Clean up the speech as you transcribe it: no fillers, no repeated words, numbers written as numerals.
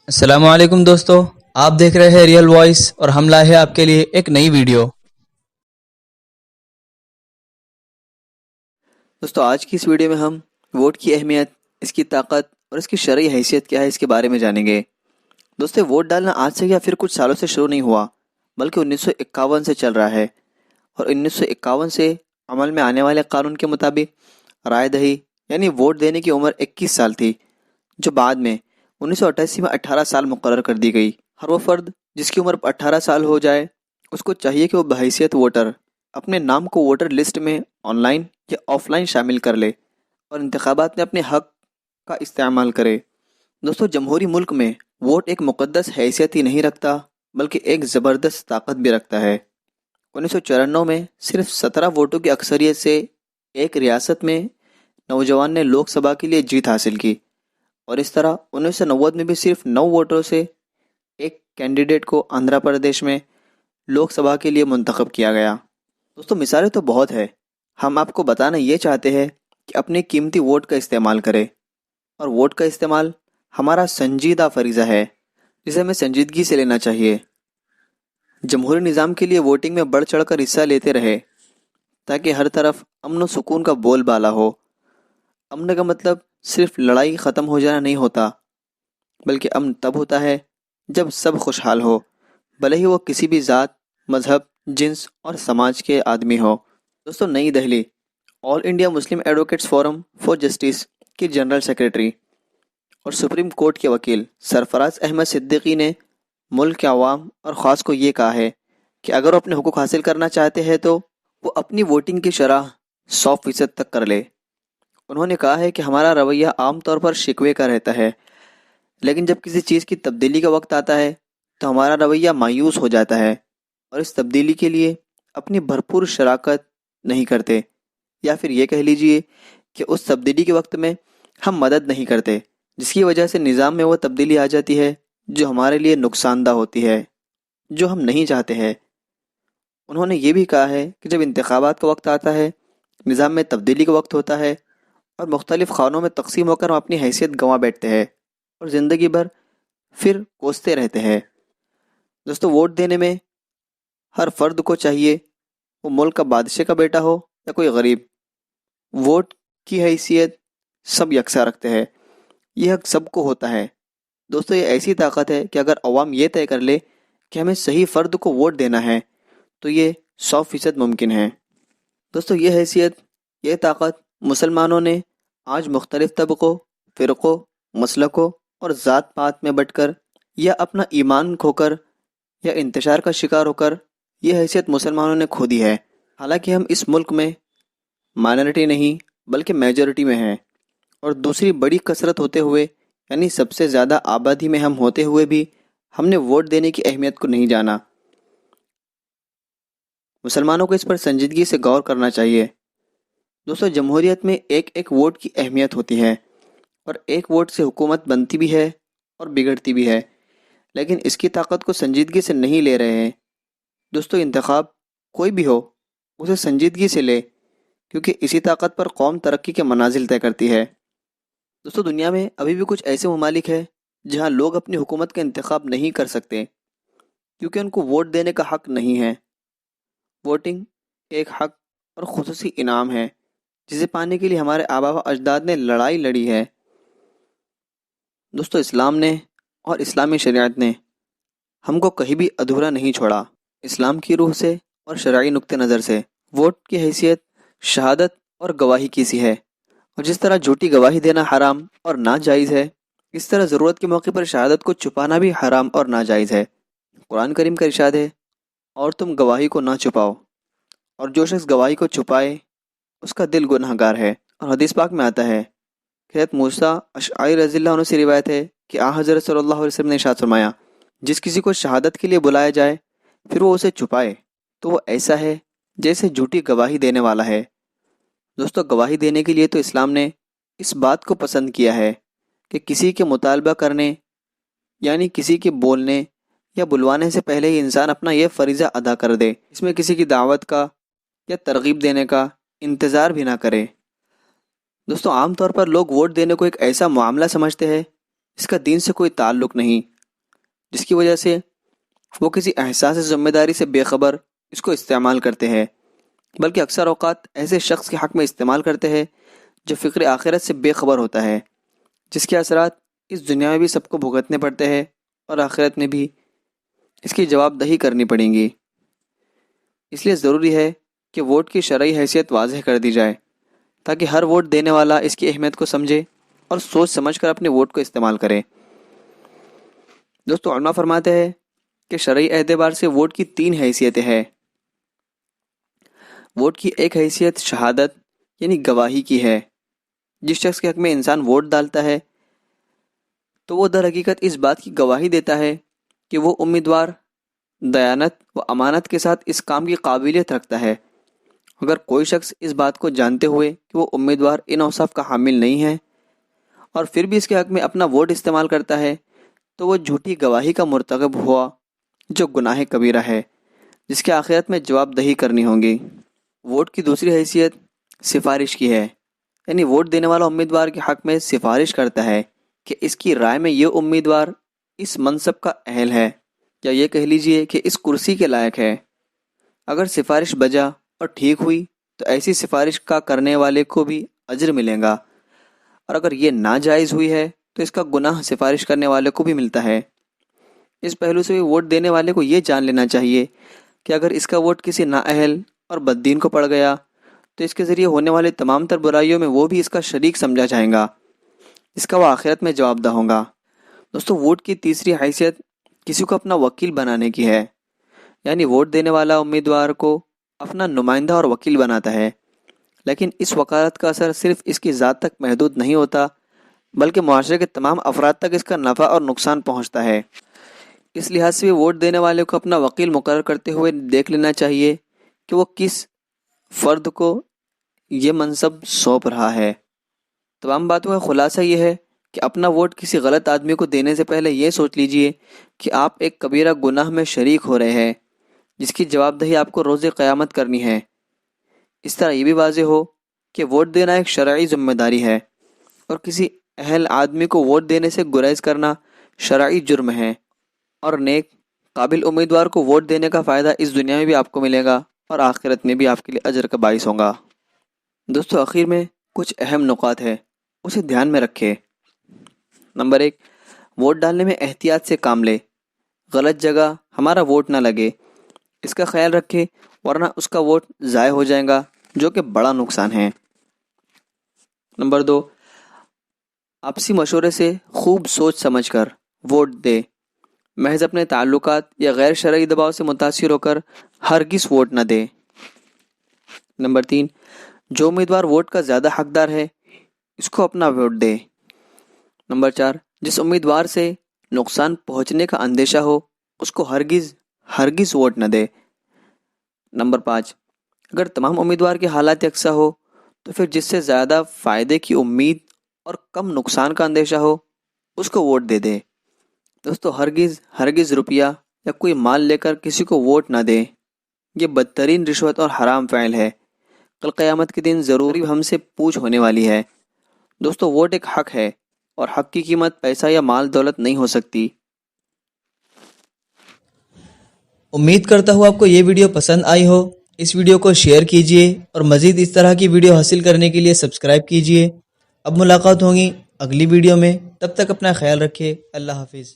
السلام علیکم دوستو، آپ دیکھ رہے ہیں ریئل وائس اور ہم لائے ہیں آپ کے لیے ایک نئی ویڈیو۔ دوستو آج کی اس ویڈیو میں ہم ووٹ کی اہمیت، اس کی طاقت اور اس کی شرعی حیثیت کیا ہے اس کے بارے میں جانیں گے۔ دوستو ووٹ ڈالنا آج سے یا پھر کچھ سالوں سے شروع نہیں ہوا بلکہ 1951 سے چل رہا ہے، اور 1951 سے عمل میں آنے والے قانون کے مطابق رائے دہی یعنی ووٹ دینے کی عمر 21 سال تھی، جو بعد میں 1988 میں 18 سال مقرر کر دی گئی۔ ہر وہ فرد جس کی عمر 18 سال ہو جائے اس کو چاہیے کہ وہ بحیثیت ووٹر اپنے نام کو ووٹر لسٹ میں آن لائن یا آف لائن شامل کر لے اور انتخابات میں اپنے حق کا استعمال کرے۔ دوستو جمہوری ملک میں ووٹ ایک مقدس حیثیت ہی نہیں رکھتا بلکہ ایک زبردست طاقت بھی رکھتا ہے۔ 1994 میں صرف 17 ووٹوں کی اکثریت سے ایک ریاست میں نوجوان نے لوک سبھا کے لیے جیت حاصل کی، اور اس طرح 1990 میں بھی صرف 9 ووٹوں سے ایک کینڈیڈیٹ کو آندھرا پردیش میں لوک سبھا کے لیے منتخب کیا گیا۔ دوستو مثالیں تو بہت ہے، ہم آپ کو بتانا یہ چاہتے ہیں کہ اپنے قیمتی ووٹ کا استعمال کریں، اور ووٹ کا استعمال ہمارا سنجیدہ فریضہ ہے جسے ہمیں سنجیدگی سے لینا چاہیے۔ جمہوری نظام کے لیے ووٹنگ میں بڑھ چڑھ کر حصہ لیتے رہے تاکہ ہر طرف امن و سکون کا بول بالا ہو۔ امن کا مطلب صرف لڑائی ختم ہو جانا نہیں ہوتا، بلکہ امن تب ہوتا ہے جب سب خوشحال ہو، بھلے ہی وہ کسی بھی ذات، مذہب، جنس اور سماج کے آدمی ہو۔ دوستو نئی Delhi, all India Muslim advocates forum for justice کی جنرل سیکریٹری اور سپریم کورٹ کے وکیل سرفراز احمد صدیقی نے ملک کے عوام اور خاص کو یہ کہا ہے کہ اگر وہ اپنے حقوق حاصل کرنا چاہتے ہیں تو وہ اپنی ووٹنگ کی شرح 100% تک کر لے۔ انہوں نے کہا ہے کہ ہمارا رویہ عام طور پر شکوے کا رہتا ہے، لیکن جب کسی چیز کی تبدیلی کا وقت آتا ہے تو ہمارا رویہ مایوس ہو جاتا ہے اور اس تبدیلی کے لیے اپنی بھرپور شراکت نہیں کرتے، یا پھر یہ کہہ لیجئے کہ اس تبدیلی کے وقت میں ہم مدد نہیں کرتے، جس کی وجہ سے نظام میں وہ تبدیلی آ جاتی ہے جو ہمارے لیے نقصان دہ ہوتی ہے، جو ہم نہیں چاہتے ہیں۔ انہوں نے یہ بھی کہا ہے کہ جب انتخابات کا وقت آتا ہے، نظام میں تبدیلی کا وقت ہوتا ہے اور مختلف خانوں میں تقسیم ہو کر ہم اپنی حیثیت گنوا بیٹھتے ہیں اور زندگی بھر پھر کوستے رہتے ہیں۔ دوستو ووٹ دینے میں ہر فرد کو چاہیے، وہ ملک کا بادشاہ کا بیٹا ہو یا کوئی غریب، ووٹ کی حیثیت سب یکساں رکھتے ہیں، یہ حق سب کو ہوتا ہے۔ دوستو یہ ایسی طاقت ہے کہ اگر عوام یہ طے کر لے کہ ہمیں صحیح فرد کو ووٹ دینا ہے تو یہ 100% ممکن ہے۔ دوستو یہ حیثیت، یہ طاقت مسلمانوں نے آج مختلف طبقوں، فرقوں، مسلکوں اور ذات پات میں بٹ کر یا اپنا ایمان کھو کر یا انتشار کا شکار ہو کر یہ حیثیت مسلمانوں نے کھو دی ہے۔ حالانکہ ہم اس ملک میں مائنورٹی نہیں بلکہ میجورٹی میں ہیں، اور دوسری بڑی کثرت ہوتے ہوئے یعنی سب سے زیادہ آبادی میں ہم ہوتے ہوئے بھی ہم نے ووٹ دینے کی اہمیت کو نہیں جانا۔ مسلمانوں کو اس پر سنجیدگی سے غور کرنا چاہیے۔ دوستو جمہوریت میں ایک ایک ووٹ کی اہمیت ہوتی ہے، اور ایک ووٹ سے حکومت بنتی بھی ہے اور بگڑتی بھی ہے، لیکن اس کی طاقت کو سنجیدگی سے نہیں لے رہے ہیں۔ دوستو انتخاب کوئی بھی ہو اسے سنجیدگی سے لے، کیونکہ اسی طاقت پر قوم ترقی کے منازل طے کرتی ہے۔ دوستو دنیا میں ابھی بھی کچھ ایسے ممالک ہیں جہاں لوگ اپنی حکومت کا انتخاب نہیں کر سکتے کیونکہ ان کو ووٹ دینے کا حق نہیں ہے۔ ووٹنگ ایک حق اور خصوصی انعام ہے جسے پانے کے لیے ہمارے آباء و اجداد نے لڑائی لڑی ہے۔ دوستو اسلام نے اور اسلامی شریعت نے ہم کو کہیں بھی ادھورا نہیں چھوڑا۔ اسلام کی روح سے اور شرعی نقطہ نظر سے ووٹ کی حیثیت شہادت اور گواہی کی سی ہے، اور جس طرح جھوٹی گواہی دینا حرام اور ناجائز ہے، اس طرح ضرورت کے موقع پر شہادت کو چھپانا بھی حرام اور ناجائز ہے۔ قرآن کریم کا ارشاد ہے، اور تم گواہی کو نہ چھپاؤ، اور جو شخص گواہی کو چھپائے اس کا دل گناہ گار ہے۔ اور حدیث پاک میں آتا ہے، حضرت موسیٰ اشعری رضی اللہ عنہ سے روایت ہے کہ حضرت صلی اللہ علیہ وسلم نے ارشاد فرمایا، جس کسی کو شہادت کے لیے بلایا جائے پھر وہ اسے چھپائے تو وہ ایسا ہے جیسے جھوٹی گواہی دینے والا ہے۔ دوستو گواہی دینے کے لیے تو اسلام نے اس بات کو پسند کیا ہے کہ کسی کے مطالبہ کرنے یعنی کسی کے بولنے یا بلوانے سے پہلے ہی انسان اپنا یہ فریضہ ادا کر دے، اس میں کسی کی دعوت کا یا ترغیب دینے کا انتظار بھی نہ کرے۔ دوستو عام طور پر لوگ ووٹ دینے کو ایک ایسا معاملہ سمجھتے ہیں اس کا دین سے کوئی تعلق نہیں، جس کی وجہ سے وہ کسی احساس ذمہ داری سے بے خبر اس کو استعمال کرتے ہیں، بلکہ اکثر اوقات ایسے شخص کے حق میں استعمال کرتے ہیں جو فکر آخرت سے بے خبر ہوتا ہے، جس کے اثرات اس دنیا میں بھی سب کو بھگتنے پڑتے ہیں اور آخرت میں بھی اس کی جواب دہی کرنی پڑیں گی۔ اس لیے ضروری ہے کہ ووٹ کی شرعی حیثیت واضح کر دی جائے تاکہ ہر ووٹ دینے والا اس کی اہمیت کو سمجھے اور سوچ سمجھ کر اپنے ووٹ کو استعمال کرے۔ دوستو، علماء فرماتے ہیں کہ شرعی اعتبار سے ووٹ کی 3 حیثیتیں ہیں۔ ووٹ کی ایک حیثیت شہادت یعنی گواہی کی ہے۔ جس شخص کے حق میں انسان ووٹ ڈالتا ہے تو وہ در حقیقت اس بات کی گواہی دیتا ہے کہ وہ امیدوار دیانت و امانت کے ساتھ اس کام کی قابلیت رکھتا ہے۔ اگر کوئی شخص اس بات کو جانتے ہوئے کہ وہ امیدوار ان اوصاف کا حامل نہیں ہے اور پھر بھی اس کے حق میں اپنا ووٹ استعمال کرتا ہے تو وہ جھوٹی گواہی کا مرتکب ہوا جو گناہ کبیرہ ہے، جس کے آخرت میں جواب دہی کرنی ہوگی۔ ووٹ کی دوسری حیثیت سفارش کی ہے، یعنی ووٹ دینے والا امیدوار کے حق میں سفارش کرتا ہے کہ اس کی رائے میں یہ امیدوار اس منصب کا اہل ہے، یا یہ کہہ لیجئے کہ اس کرسی کے لائق ہے۔ اگر سفارش بجا اور ٹھیک ہوئی تو ایسی سفارش کا کرنے والے کو بھی اجر ملے گا، اور اگر یہ ناجائز ہوئی ہے تو اس کا گناہ سفارش کرنے والے کو بھی ملتا ہے۔ اس پہلو سے بھی ووٹ دینے والے کو یہ جان لینا چاہیے کہ اگر اس کا ووٹ کسی نااہل اور بددین کو پڑ گیا تو اس کے ذریعے ہونے والے تمام تر برائیوں میں وہ بھی اس کا شریک سمجھا جائے گا، اس کا وہ آخرت میں جواب دہ ہوگا۔ دوستو، ووٹ کی تیسری حیثیت کسی کو اپنا وکیل بنانے کی ہے، یعنی ووٹ دینے والا امیدوار کو اپنا نمائندہ اور وکیل بناتا ہے، لیکن اس وکالت کا اثر صرف اس کی ذات تک محدود نہیں ہوتا بلکہ معاشرے کے تمام افراد تک اس کا نفع اور نقصان پہنچتا ہے۔ اس لحاظ سے ووٹ دینے والے کو اپنا وکیل مقرر کرتے ہوئے دیکھ لینا چاہیے کہ وہ کس فرد کو یہ منصب سونپ رہا ہے۔ تمام باتوں کا خلاصہ یہ ہے کہ اپنا ووٹ کسی غلط آدمی کو دینے سے پہلے یہ سوچ لیجئے کہ آپ ایک کبیرہ گناہ میں شریک ہو رہے ہیں جس کی جواب دہی آپ کو روز قیامت کرنی ہے۔ اس طرح یہ بھی واضح ہو کہ ووٹ دینا ایک شرعی ذمہ داری ہے اور کسی اہل آدمی کو ووٹ دینے سے گریز کرنا شرعی جرم ہے، اور نیک قابل امیدوار کو ووٹ دینے کا فائدہ اس دنیا میں بھی آپ کو ملے گا اور آخرت میں بھی آپ کے لیے اجر کا باعث ہوگا۔ دوستو، آخر میں کچھ اہم نکات ہے، اسے دھیان میں رکھے۔ نمبر 1، ووٹ ڈالنے میں احتیاط سے کام لے، غلط جگہ ہمارا ووٹ نہ لگے، اس کا خیال رکھے ورنہ اس کا ووٹ ضائع ہو جائے گا، جو کہ بڑا نقصان ہے۔ نمبر 2، آپسی مشورے سے خوب سوچ سمجھ کر ووٹ دے، محض اپنے تعلقات یا غیر شرعی دباؤ سے متاثر ہو کر ہرگز ووٹ نہ دے۔ نمبر 3، جو امیدوار ووٹ کا زیادہ حقدار ہے اس کو اپنا ووٹ دے۔ نمبر 4، جس امیدوار سے نقصان پہنچنے کا اندیشہ ہو اس کو ہرگز ووٹ نہ دے۔ نمبر 5، اگر تمام امیدوار کے حالات یکساں ہو تو پھر جس سے زیادہ فائدے کی امید اور کم نقصان کا اندیشہ ہو اس کو ووٹ دے دے۔ دوستو، ہرگز روپیہ یا کوئی مال لے کر کسی کو ووٹ نہ دیں، یہ بدترین رشوت اور حرام فعل ہے۔ کل قیامت کے دن ضروری ہم سے پوچھ ہونے والی ہے۔ دوستو، ووٹ ایک حق ہے اور حق کی قیمت پیسہ یا مال دولت نہیں ہو سکتی۔ امید کرتا ہوں آپ کو یہ ویڈیو پسند آئی ہو۔ اس ویڈیو کو شیئر کیجئے اور مزید اس طرح کی ویڈیو حاصل کرنے کے لیے سبسکرائب کیجئے۔ اب ملاقات ہوگی اگلی ویڈیو میں، تب تک اپنا خیال رکھیں۔ اللہ حافظ۔